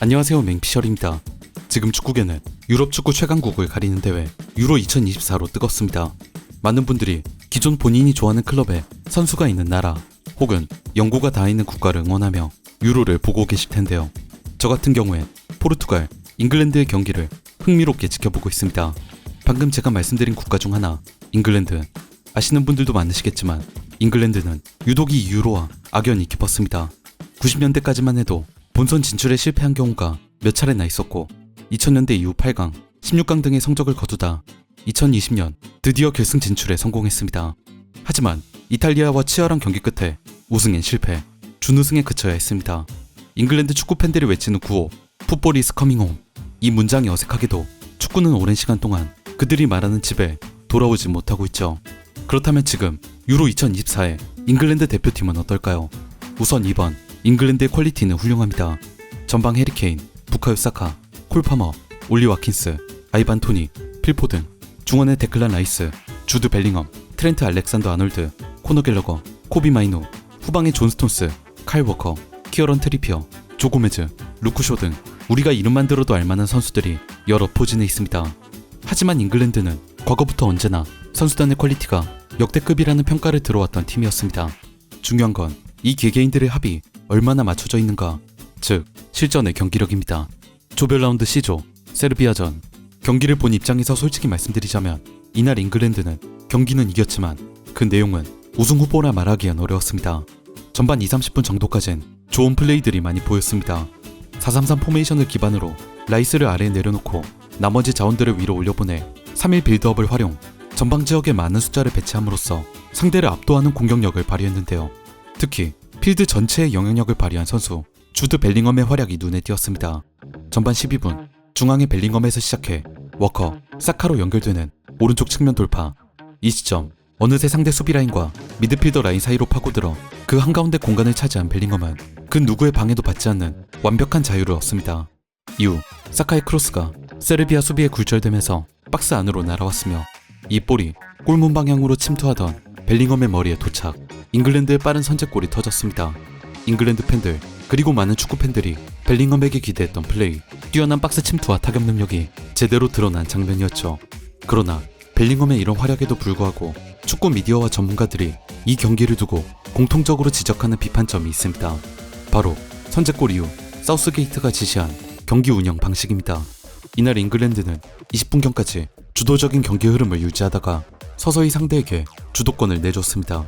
안녕하세요, 맹피셜입니다. 지금 축구계는 유럽 축구 최강국을 가리는 대회 유로 2024로 뜨겁습니다. 많은 분들이 기존 본인이 좋아하는 클럽에 선수가 있는 나라 혹은 연고가 다 있는 국가를 응원하며 유로를 보고 계실 텐데요. 저 같은 경우엔 포르투갈, 잉글랜드의 경기를 흥미롭게 지켜보고 있습니다. 방금 제가 말씀드린 국가 중 하나, 잉글랜드. 아시는 분들도 많으시겠지만 잉글랜드는 유독 이 유로와 악연이 깊었습니다. 90년대까지만 해도 본선 진출에 실패한 경우가 몇 차례나 있었고 2000년대 이후 8강, 16강 등의 성적을 거두다 2020년 드디어 결승 진출에 성공했습니다. 하지만 이탈리아와 치열한 경기 끝에 우승엔 실패, 준우승에 그쳐야 했습니다. 잉글랜드 축구 팬들이 외치는 구호 풋볼 is coming home. 이 문장이 어색하게도 축구는 오랜 시간 동안 그들이 말하는 집에 돌아오지 못하고 있죠. 그렇다면 지금 유로 2024의 잉글랜드 대표팀은 어떨까요? 우선 2번, 잉글랜드의 퀄리티는 훌륭합니다. 전방 해리케인, 부카요 사카, 콜 파머, 올리 와킨스, 아이반 토니, 필포든, 중원의 데클란 라이스, 주드 벨링엄, 트렌트 알렉산더 아놀드, 코너 갤러거, 코비 마이노, 후방의 존 스톤스, 칼 워커, 키어런 트리피어, 조 고메즈, 루크쇼 등 우리가 이름만 들어도 알만한 선수들이 여러 포진에 있습니다. 하지만 잉글랜드는 과거부터 언제나 선수단의 퀄리티가 역대급이라는 평가를 들어왔던 팀이었습니다. 중요한 건 이 개개인들의 합이 얼마나 맞춰져 있는가, 즉 실전의 경기력입니다. 조별 라운드 C조, 세르비아전. 경기를 본 입장에서 솔직히 말씀드리자면 이날 잉글랜드는 경기는 이겼지만 그 내용은 우승 후보라 말하기엔 어려웠습니다. 전반 20-30분 정도까진 좋은 플레이들이 많이 보였습니다. 4-3-3 포메이션을 기반으로 라이스를 아래에 내려놓고 나머지 자원들을 위로 올려보내 3일 빌드업을 활용, 전방 지역에 많은 숫자를 배치함으로써 상대를 압도하는 공격력을 발휘했는데요. 특히 필드 전체에 영향력을 발휘한 선수 주드 벨링엄의 활약이 눈에 띄었습니다. 전반 12분 중앙의 벨링엄에서 시작해 워커, 사카로 연결되는 오른쪽 측면 돌파. 이 시점 어느새 상대 수비라인과 미드필더 라인 사이로 파고들어 그 한가운데 공간을 차지한 벨링엄은 그 누구의 방해도 받지 않는 완벽한 자유를 얻습니다. 이후 사카의 크로스가 세르비아 수비에 굴절되면서 박스 안으로 날아왔으며 이 볼이 골문 방향으로 침투하던 벨링엄의 머리에 도착. 잉글랜드의 빠른 선제골이 터졌습니다. 잉글랜드 팬들 그리고 많은 축구 팬들이 벨링엄에게 기대했던 플레이, 뛰어난 박스 침투와 타격 능력이 제대로 드러난 장면이었죠. 그러나 벨링엄의 이런 활약에도 불구하고 축구 미디어와 전문가들이 이 경기를 두고 공통적으로 지적하는 비판점이 있습니다. 바로 선제골 이후 사우스게이트가 지시한 경기 운영 방식입니다. 이날 잉글랜드는 20분경까지 주도적인 경기 흐름을 유지하다가 서서히 상대에게 주도권을 내줬습니다.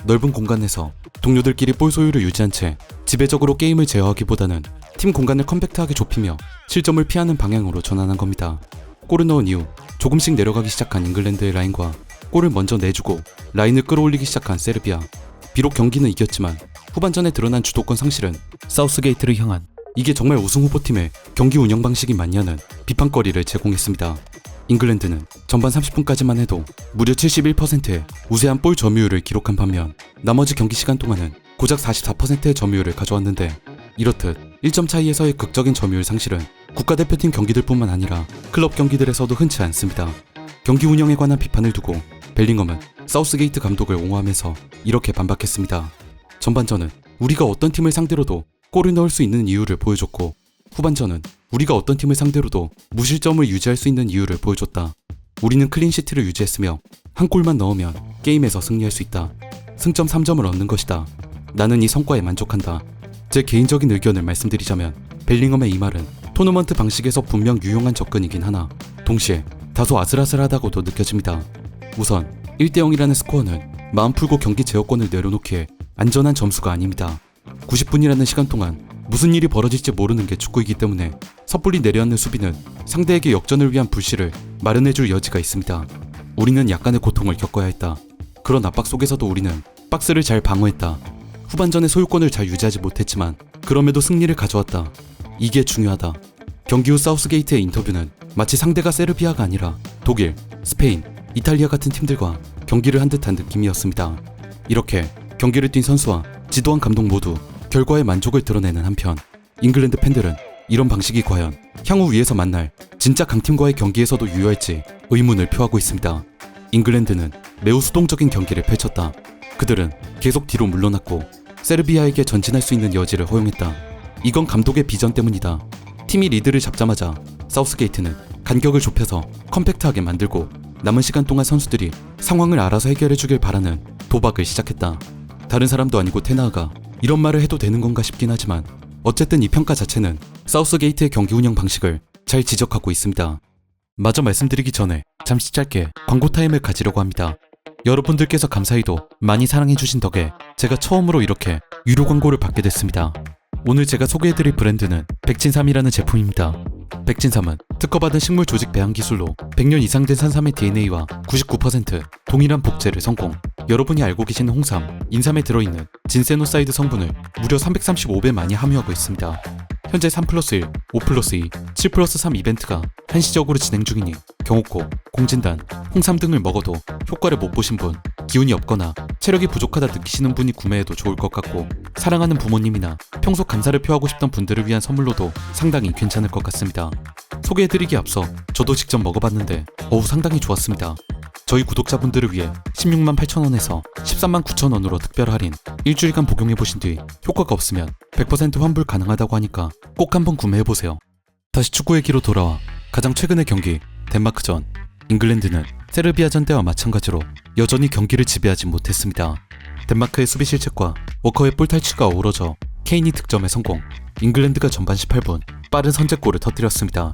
넓은 공간에서 동료들끼리 볼 소유를 유지한 채 지배적으로 게임을 제어하기보다는 팀 공간을 컴팩트하게 좁히며 실점을 피하는 방향으로 전환한 겁니다. 골을 넣은 이후 조금씩 내려가기 시작한 잉글랜드의 라인과 골을 먼저 내주고 라인을 끌어올리기 시작한 세르비아. 비록 경기는 이겼지만 후반전에 드러난 주도권 상실은 사우스게이트를 향한 이게 정말 우승 후보팀의 경기 운영 방식이 맞냐는 비판거리를 제공했습니다. 잉글랜드는 전반 30분까지만 해도 무려 71%의 우세한 볼 점유율을 기록한 반면 나머지 경기 시간 동안은 고작 44%의 점유율을 가져왔는데, 이렇듯 1점 차이에서의 극적인 점유율 상실은 국가대표팀 경기들뿐만 아니라 클럽 경기들에서도 흔치 않습니다. 경기 운영에 관한 비판을 두고 벨링엄은 사우스게이트 감독을 옹호하면서 이렇게 반박했습니다. 전반전은 우리가 어떤 팀을 상대로도 골을 넣을 수 있는 이유를 보여줬고, 후반전은 우리가 어떤 팀을 상대로도 무실점을 유지할 수 있는 이유를 보여줬다. 우리는 클린시트를 유지했으며 한 골만 넣으면 게임에서 승리할 수 있다. 승점 3점을 얻는 것이다. 나는 이 성과에 만족한다. 제 개인적인 의견을 말씀드리자면 벨링엄의 이 말은 토너먼트 방식에서 분명 유용한 접근이긴 하나 동시에 다소 아슬아슬하다고도 느껴집니다. 우선 1대0이라는 스코어는 마음 풀고 경기 제어권을 내려놓기에 안전한 점수가 아닙니다. 90분이라는 시간 동안 무슨 일이 벌어질지 모르는 게 축구이기 때문에 섣불리 내려앉는 수비는 상대에게 역전을 위한 불씨를 마련해줄 여지가 있습니다. 우리는 약간의 고통을 겪어야 했다. 그런 압박 속에서도 우리는 박스를 잘 방어했다. 후반전에 소유권을 잘 유지하지 못했지만 그럼에도 승리를 가져왔다. 이게 중요하다. 경기 후 사우스게이트의 인터뷰는 마치 상대가 세르비아가 아니라 독일, 스페인, 이탈리아 같은 팀들과 경기를 한 듯한 느낌이었습니다. 이렇게 경기를 뛴 선수와 지도한 감독 모두 결과에 만족을 드러내는 한편 잉글랜드 팬들은 이런 방식이 과연 향후 위에서 만날 진짜 강팀과의 경기에서도 유효할지 의문을 표하고 있습니다. 잉글랜드는 매우 수동적인 경기를 펼쳤다. 그들은 계속 뒤로 물러났고 세르비아에게 전진할 수 있는 여지를 허용했다. 이건 감독의 비전 때문이다. 팀이 리드를 잡자마자 사우스게이트는 간격을 좁혀서 컴팩트하게 만들고 남은 시간 동안 선수들이 상황을 알아서 해결해주길 바라는 도박을 시작했다. 다른 사람도 아니고 테나가 이런 말을 해도 되는 건가 싶긴 하지만 어쨌든 이 평가 자체는 사우스게이트의 경기 운영 방식을 잘 지적하고 있습니다. 마저 말씀드리기 전에 잠시 짧게 광고 타임을 가지려고 합니다. 여러분들께서 감사히도 많이 사랑해주신 덕에 제가 처음으로 이렇게 유료 광고를 받게 됐습니다. 오늘 제가 소개해드릴 브랜드는 백진삼이라는 제품입니다. 백진삼은 특허받은 식물 조직 배양 기술로 100년 이상 된 산삼의 DNA와 99% 동일한 복제를 성공. 여러분이 알고 계시는 홍삼, 인삼에 들어있는 진세노사이드 성분을 무려 335배 많이 함유하고 있습니다. 현재 3+1, 5+2, 7+3 이벤트가 한시적으로 진행 중이니 경옥고, 공진단, 홍삼 등을 먹어도 효과를 못 보신 분, 기운이 없거나 체력이 부족하다 느끼시는 분이 구매해도 좋을 것 같고 사랑하는 부모님이나 평소 감사를 표하고 싶던 분들을 위한 선물로도 상당히 괜찮을 것 같습니다. 소개해드리기 앞서 저도 직접 먹어봤는데 상당히 좋았습니다. 저희 구독자분들을 위해 16만 8천원에서 13만 9천원으로 특별 할인, 일주일간 복용해보신 뒤 효과가 없으면 100% 환불 가능하다고 하니까 꼭 한번 구매해보세요. 다시 축구 얘기로 돌아와 가장 최근의 경기 덴마크전. 잉글랜드는 세르비아전 때와 마찬가지로 여전히 경기를 지배하지 못했습니다. 덴마크의 수비 실책과 워커의 볼 탈취가 어우러져 케인이 득점에 성공. 잉글랜드가 전반 18분 빠른 선제골을 터뜨렸습니다.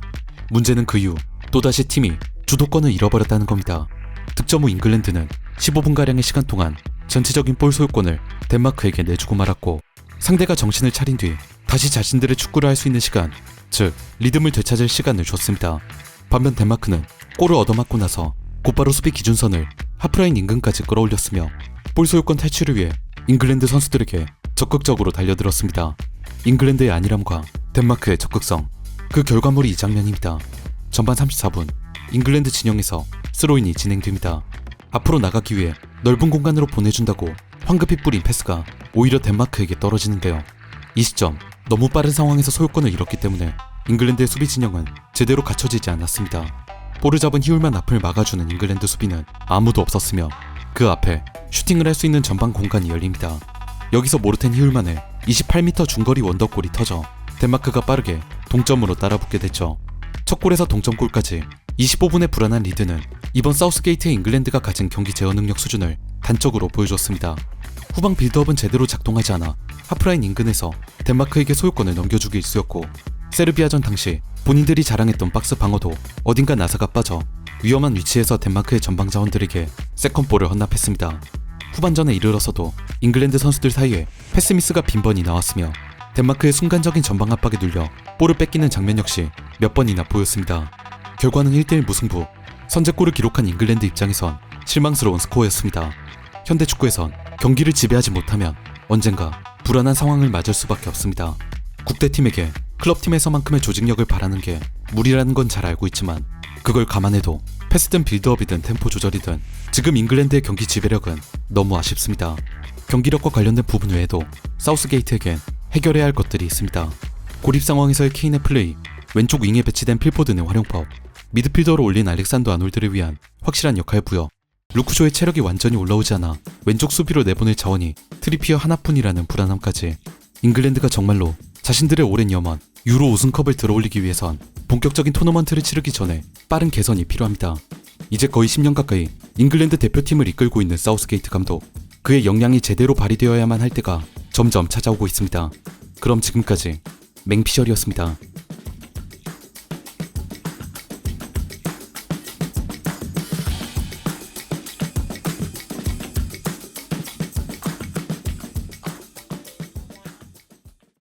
문제는 그 이후 또다시 팀이 주도권을 잃어버렸다는 겁니다. 득점 후 잉글랜드는 15분가량의 시간 동안 전체적인 볼 소유권을 덴마크에게 내주고 말았고 상대가 정신을 차린 뒤 다시 자신들의 축구를 할 수 있는 시간, 즉 리듬을 되찾을 시간을 줬습니다. 반면 덴마크는 골을 얻어맞고 나서 곧바로 수비 기준선을 하프라인 인근까지 끌어올렸으며 볼 소유권 탈취를 위해 잉글랜드 선수들에게 적극적으로 달려들었습니다. 잉글랜드의 안일함과 덴마크의 적극성, 그 결과물이 이 장면입니다. 전반 34분 잉글랜드 진영에서 스로인이 진행됩니다. 앞으로 나가기 위해 넓은 공간으로 보내준다고 황급히 뿌린 패스가 오히려 덴마크에게 떨어지는데요. 이 시점 너무 빠른 상황에서 소유권을 잃었기 때문에 잉글랜드의 수비 진영은 제대로 갖춰지지 않았습니다. 볼을 잡은 히울만 앞을 막아주는 잉글랜드 수비는 아무도 없었으며 그 앞에 슈팅을 할 수 있는 전방 공간이 열립니다. 여기서 모르텐 히울만의 28m 중거리 원더골이 터져 덴마크가 빠르게 동점으로 따라붙게 됐죠. 첫 골에서 동점골까지 25분의 불안한 리드는 이번 사우스게이트의 잉글랜드가 가진 경기 제어 능력 수준을 단적으로 보여줬습니다. 후방 빌드업은 제대로 작동하지 않아 하프라인 인근에서 덴마크에게 소유권을 넘겨주기 일쑤였고 세르비아전 당시 본인들이 자랑했던 박스 방어도 어딘가 나사가 빠져 위험한 위치에서 덴마크의 전방 자원들에게 세컨볼을 헌납했습니다. 후반전에 이르러서도 잉글랜드 선수들 사이에 패스미스가 빈번히 나왔으며 덴마크의 순간적인 전방 압박에 눌려 볼을 뺏기는 장면 역시 몇 번이나 보였습니다. 결과는 1대1 무승부. 선제골을 기록한 잉글랜드 입장에선 실망스러운 스코어였습니다. 현대 축구에선 경기를 지배하지 못하면 언젠가 불안한 상황을 맞을 수밖에 없습니다. 국대팀에게 클럽팀에서만큼의 조직력을 바라는 게 무리라는 건 잘 알고 있지만 그걸 감안해도 패스든 빌드업이든 템포 조절이든 지금 잉글랜드의 경기 지배력은 너무 아쉽습니다. 경기력과 관련된 부분 외에도 사우스게이트에겐 해결해야 할 것들이 있습니다. 고립 상황에서의 케인의 플레이, 왼쪽 윙에 배치된 필포든의 활용법, 미드필더로 올린 알렉산더 아놀드를 위한 확실한 역할 부여, 루크쇼의 체력이 완전히 올라오지 않아 왼쪽 수비로 내보낼 자원이 트리피어 하나뿐이라는 불안함까지 잉글랜드가 정말로 자신들의 오랜 염원 유로 우승컵을 들어올리기 위해선 본격적인 토너먼트를 치르기 전에 빠른 개선이 필요합니다. 이제 거의 10년 가까이 잉글랜드 대표팀을 이끌고 있는 사우스게이트 감독, 그의 역량이 제대로 발휘되어야만 할 때가 점점 찾아오고 있습니다. 그럼 지금까지 맹피셜이었습니다.